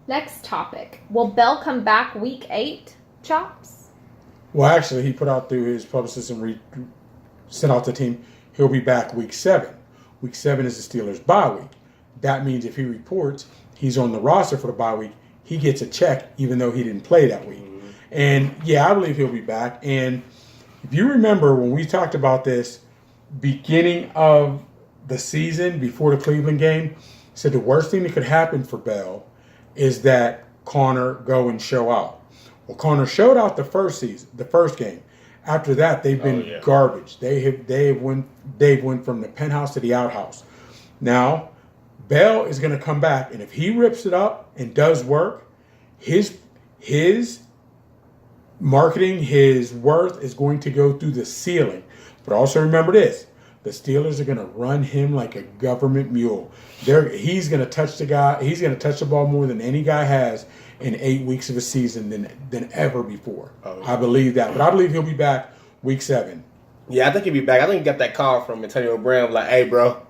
Next topic. Will Bell come back week 8, Chops? Well, actually, he put out through his publicist and sent out the team, he'll be back week 7. Week 7 is the Steelers' bye week. That means if he reports he's on the roster for the bye week, he gets a check even though he didn't play that week. Mm-hmm. And, yeah, I believe he'll be back. And if you remember when we talked about this beginning of the season before the Cleveland game, said the worst thing that could happen for Bell is that Connor go and show out. Well, Connor showed out the first game. After that, they've been garbage. They've went from the penthouse to the outhouse. Now, Bell is going to come back, and if he rips it up and does work, his marketing, his worth is going to go through the ceiling. But also remember this. The Steelers are going to run him like a government mule. He's going to touch the guy. He's going to touch the ball more than any guy has in 8 weeks of a season than ever before. Oh, yeah. I believe that. But I believe he'll be back week 7. Yeah, I think he'll be back. I think he got that call from Antonio Brown like, hey, bro,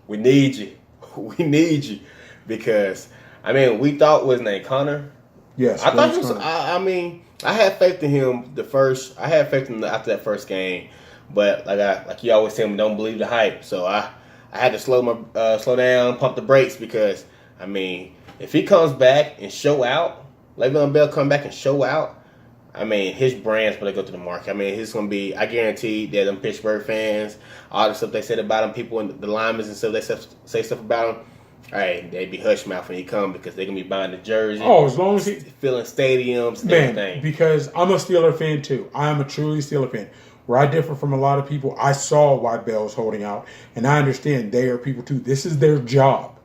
we need you. We need you. Because, I mean, we thought, was his name Connor? Yes. I thought he was, I had faith in him I had faith in him after that first game. But like you always say, don't believe the hype. So I had to slow down, pump the brakes because I mean, if he comes back and show out, Le'Veon Bell come back and show out, I mean, his brand's gonna go to the market. I mean, he's gonna be. I guarantee that them Pittsburgh fans, all the stuff they said about him, people in the linemen and stuff, they say stuff about him. All right, they'd be hush mouth when he come because they're gonna be buying the jersey. Oh, as long as he filling stadiums, and everything. Because I'm a Steeler fan too. I am a truly Steeler fan. Where I differ from a lot of people, I saw why Bell's holding out, and I understand they are people too. This is their job.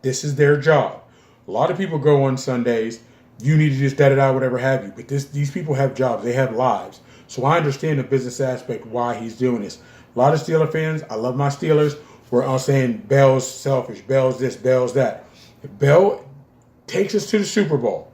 This is their job. A lot of people go on Sundays. You need to just dead it out, whatever have you. But these people have jobs. They have lives. So I understand the business aspect why he's doing this. A lot of Steeler fans, I love my Steelers. We're all saying Bell's selfish, Bell's this, Bell's that. If Bell takes us to the Super Bowl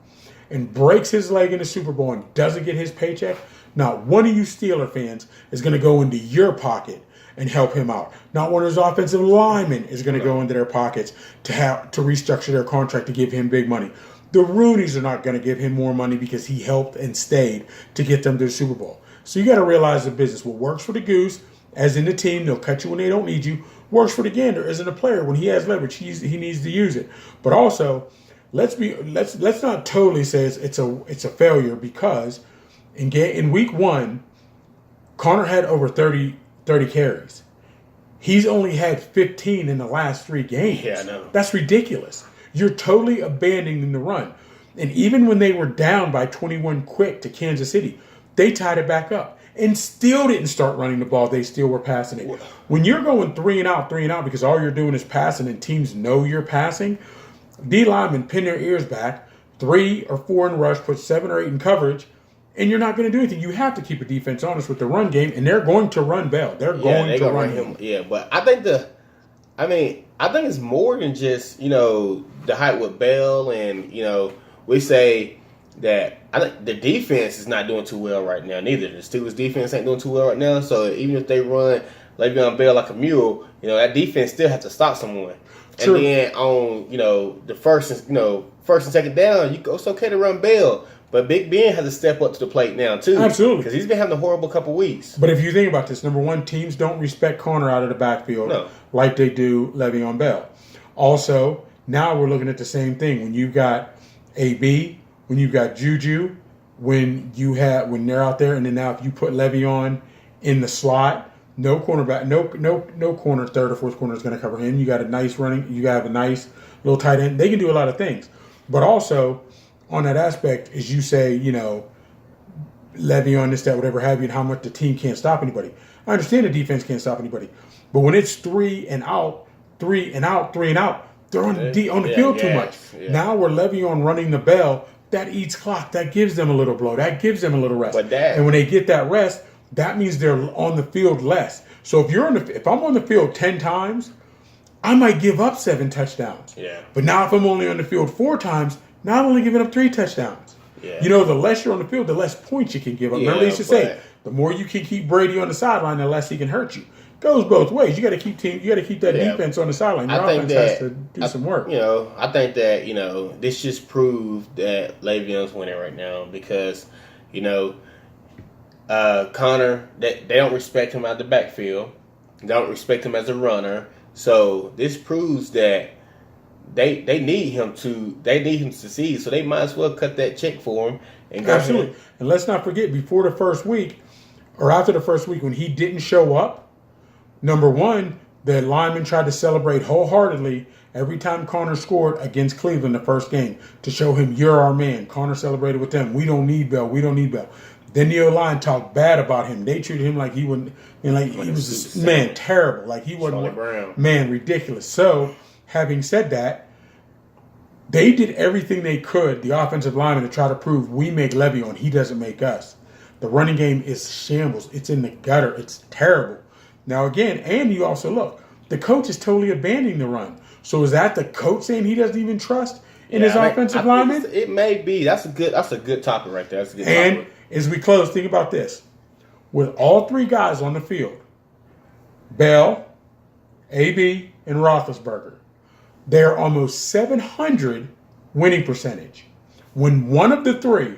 and breaks his leg in the Super Bowl and doesn't get his paycheck, not one of you Steeler fans is going to go into your pocket and help him out. Not one of his offensive linemen is going to go into their pockets to restructure their contract to give him big money. The Rooneys are not going to give him more money because he helped and stayed to get them to the Super Bowl. So you got to realize the business. What works for the goose, as in the team, they'll cut you when they don't need you. Works for the gander, as in a player. When he has leverage, he needs to use it. But also, let's not totally say it's a failure because in week 1, Connor had over 30 carries. He's only had 15 in the last 3 games. Yeah, I know. That's ridiculous. You're totally abandoning the run. And even when they were down by 21 quick to Kansas City, they tied it back up and still didn't start running the ball. They still were passing it. When you're going 3 and out because all you're doing is passing and teams know you're passing, D linemen pin their ears back, 3 or 4 in rush, put 7 or 8 in coverage, and you're not going to do anything. You have to keep a defense honest with the run game, and they're going to run Bell. They're going to run him. Yeah, but I think it's more than just, the hype with Bell and, we say that I think the defense is not doing too well right now neither. The Steelers defense ain't doing too well right now, so even if they run Le'Veon Bell like a mule, that defense still has to stop someone. True. And then on, the first and second down, it's okay to run Bell. But Big Ben has to step up to the plate now, too. Absolutely. Because he's been having a horrible couple weeks. But if you think about this, number one, teams don't respect Connor out of the backfield like they do Le'Veon Bell. Also, now we're looking at the same thing. When you've got AB, when you've got Juju, when they're out there, and then now if you put Le'Veon in the slot, no cornerback, no corner, third or fourth corner is going to cover him. You got a nice little tight end. They can do a lot of things. But also, on that aspect, as you say, Le'Veon, this, that, whatever have you, and how much the team can't stop anybody. I understand the defense can't stop anybody. But when it's 3 and out, they're on the field too much. Yeah. Now we're Le'Veon running the Bell. That eats clock. That gives them a little blow. That gives them a little rest. And when they get that rest, that means they're on the field less. So if I'm on the field 10 times, I might give up 7 touchdowns. Yeah. But now if I'm only on the field 4 times, now I'm only giving up 3 touchdowns. Yeah. The less you're on the field, the less points you can give up. Remember they used to say, the more you can keep Brady on the sideline, the less he can hurt you. goes both ways. You got to keep that Yeah. defense on the sideline. Your I think offense has to do some work. I think that this just proved that Le'Veon's winning right now because Connor, they don't respect him out the backfield. They don't respect him as a runner. So this proves that they need him to succeed. So they might as well cut that check for him and go Absolutely. ahead. And let's not forget, before the first week or after the first week when he didn't show up, number one, the linemen tried to celebrate wholeheartedly every time Connor scored against Cleveland the first game to show him, you're our man. Connor celebrated with them. We don't need Bell. We don't need Bell. Then the O-line talked bad about him. They treated him like he wouldn't, like he was terrible. Like he wasn't, ridiculous. So, having said that, they did everything they could, the offensive linemen, to try to prove we make Le'Veon, he doesn't make us. The running game is shambles. It's in the gutter. It's terrible. Now again, and you also look, the coach is totally abandoning the run. So is that the coach saying he doesn't even trust in his offensive linemen? It may be. That's a good topic right there. That's a good and topic. As we close, think about this. With all three guys on the field, Bell, AB, and Roethlisberger, they're almost 700 winning percentage. When one of the three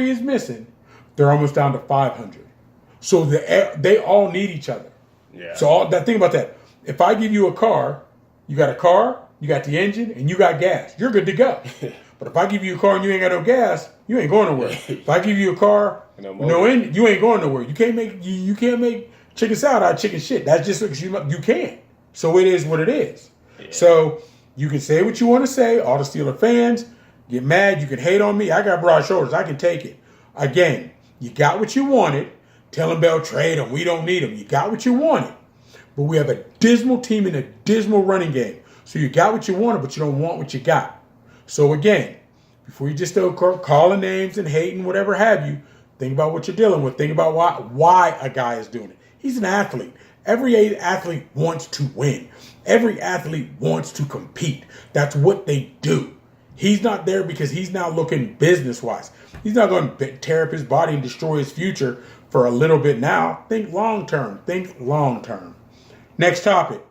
is missing, they're almost down to 500. So they all need each other. Yeah. So think about that. If I give you a car, you got the engine, and you got gas. You're good to go. But if I give you a car and you ain't got no gas, you ain't going nowhere. If I give you a car, no engine, you ain't going nowhere. You can't make chicken salad out of chicken shit. That's just what you can't. So it is what it is. Yeah. So you can say what you want to say. All the Steeler fans get mad. You can hate on me. I got broad shoulders. I can take it. Again, you got what you wanted. Tell them Bell trade them. We don't need them. You got what you wanted. But we have a dismal team and a dismal running game. So you got what you wanted, but you don't want what you got. So again, before you just start calling names and hating, whatever have you, think about what you're dealing with. Think about why a guy is doing it. He's an athlete. Every athlete wants to win. Every athlete wants to compete. That's what they do. He's not there because he's now looking business-wise. He's not going to tear up his body and destroy his future for a little bit now. Think long-term. Next topic.